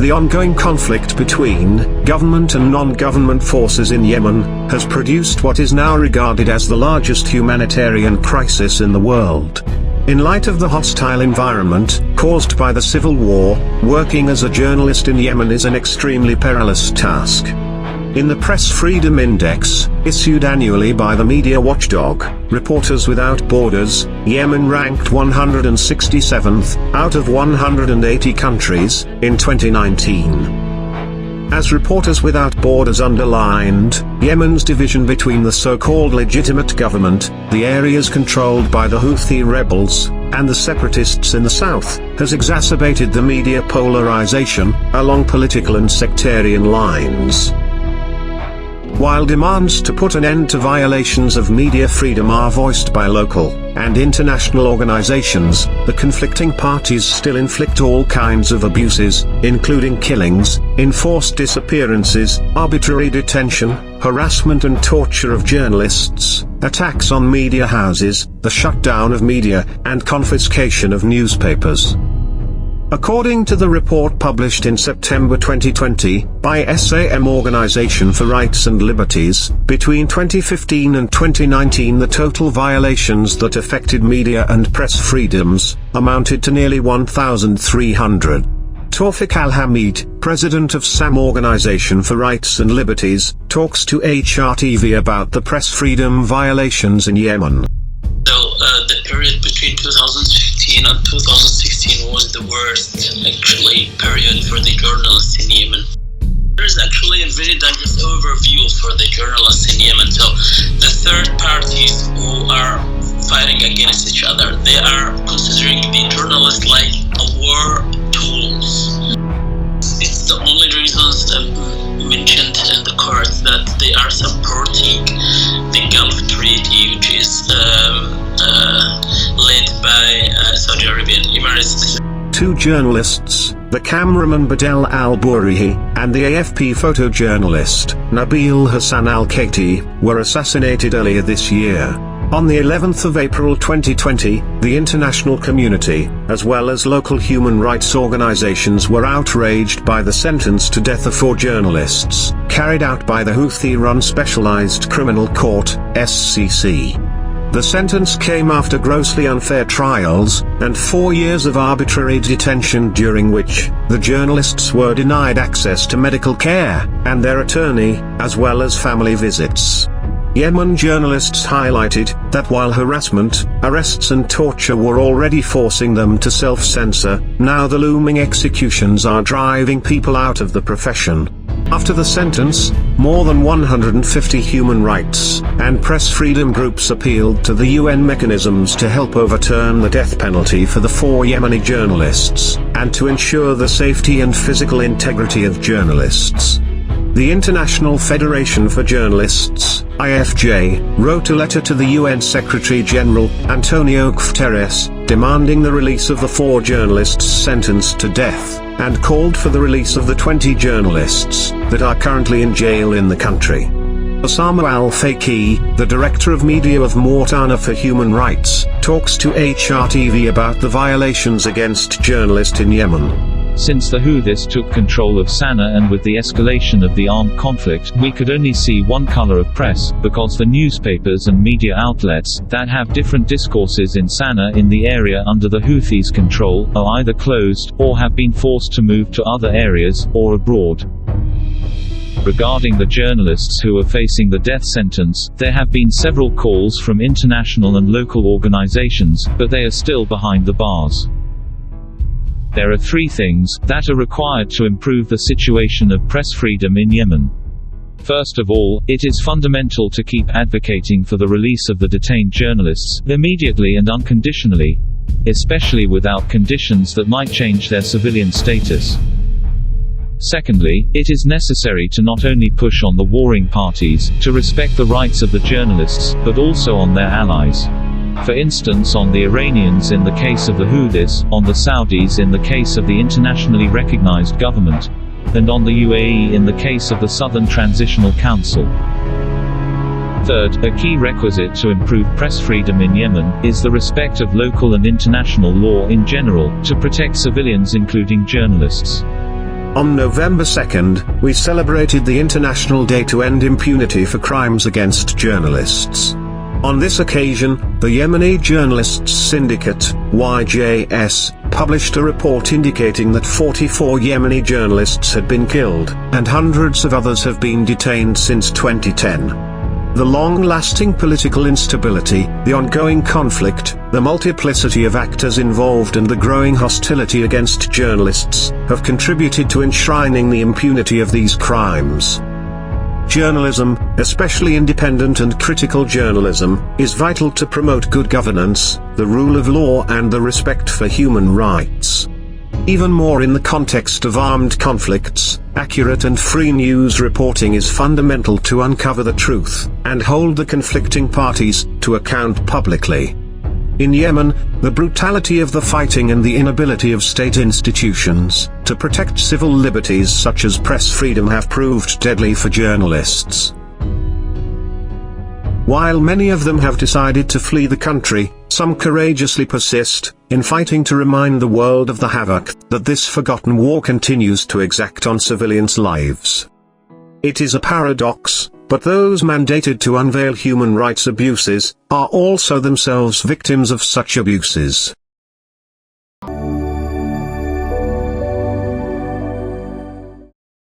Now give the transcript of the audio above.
The ongoing conflict between government and non-government forces in Yemen has produced what is now regarded as the largest humanitarian crisis in the world. In light of the hostile environment caused by the civil war, working as a journalist in Yemen is an extremely perilous task. In the Press Freedom Index, issued annually by the media watchdog, Reporters Without Borders, Yemen ranked 167th, out of 180 countries, in 2019. As Reporters Without Borders underlined, Yemen's division between the so-called legitimate government, the areas controlled by the Houthi rebels, and the separatists in the south, has exacerbated the media polarization, along political and sectarian lines. While demands to put an end to violations of media freedom are voiced by local and international organizations, the conflicting parties still inflict all kinds of abuses, including killings, enforced disappearances, arbitrary detention, harassment and torture of journalists, attacks on media houses, the shutdown of media, and confiscation of newspapers. According to the report published in September 2020, by SAM Organization for Rights and Liberties, between 2015 and 2019 the total violations that affected media and press freedoms amounted to nearly 1,300. Tawfiq Al-Hamid, president of SAM Organization for Rights and Liberties, talks to GHRTV about the press freedom violations in Yemen. The period between 2015 and 2016 was the worst, actually, period for the journalists in Yemen. There is actually a very dangerous overview for the journalists in Yemen. So the third parties who are fighting against each other, they are considering the journalists like a war tools. It's the only reasons mentioned in the court that they are supporting the Gulf Treaty, which is led by Saudi Arabia and Emirates. Two journalists, the cameraman Badel Al-Bourihi, and the AFP photojournalist, Nabil Hassan Al-Kaiti, were assassinated earlier this year. On the 11th of April 2020, the international community, as well as local human rights organizations, were outraged by the sentence to death of 4 journalists, carried out by the Houthi-run Specialized Criminal Court, SCC. The sentence came after grossly unfair trials, and 4 years of arbitrary detention during which the journalists were denied access to medical care, and their attorney, as well as family visits. Yemen journalists highlighted that while harassment, arrests and torture were already forcing them to self-censor, now the looming executions are driving people out of the profession. After the sentence, more than 150 human rights and press freedom groups appealed to the UN mechanisms to help overturn the death penalty for the 4 Yemeni journalists, and to ensure the safety and physical integrity of journalists. The International Federation for Journalists, IFJ, wrote a letter to the UN Secretary-General, Antonio Guterres, demanding the release of the 4 journalists sentenced to death, and called for the release of the 20 journalists that are currently in jail in the country. Osama Al-Faqih, the director of media of Mortana for Human Rights, talks to HRTV about the violations against journalists in Yemen. Since the Houthis took control of Sana'a and with the escalation of the armed conflict, we could only see one color of press, because the newspapers and media outlets that have different discourses in Sana'a in the area under the Houthis' control are either closed, or have been forced to move to other areas, or abroad. Regarding the journalists who are facing the death sentence, there have been several calls from international and local organizations, but they are still behind the bars. There are 3 things that are required to improve the situation of press freedom in Yemen. First of all, it is fundamental to keep advocating for the release of the detained journalists, immediately and unconditionally, especially without conditions that might change their civilian status. Secondly, it is necessary to not only push on the warring parties to respect the rights of the journalists, but also on their allies. For instance, on the Iranians in the case of the Houthis, on the Saudis in the case of the internationally recognized government, and on the UAE in the case of the Southern Transitional Council. Third, a key requisite to improve press freedom in Yemen is the respect of local and international law in general, to protect civilians including journalists. On November 2nd, we celebrated the International Day to End Impunity for Crimes Against Journalists. On this occasion, the Yemeni Journalists Syndicate, YJS, published a report indicating that 44 Yemeni journalists had been killed, and hundreds of others have been detained since 2010. The long-lasting political instability, the ongoing conflict, the multiplicity of actors involved and the growing hostility against journalists, have contributed to enshrining the impunity of these crimes. Journalism, especially independent and critical journalism, is vital to promote good governance, the rule of law and the respect for human rights. Even more in the context of armed conflicts, accurate and free news reporting is fundamental to uncover the truth, and hold the conflicting parties to account publicly. In Yemen, the brutality of the fighting and the inability of state institutions to protect civil liberties such as press freedom have proved deadly for journalists. While many of them have decided to flee the country, some courageously persist, in fighting to remind the world of the havoc that this forgotten war continues to exact on civilians' lives. It is a paradox, but those mandated to unveil human rights abuses are also themselves victims of such abuses.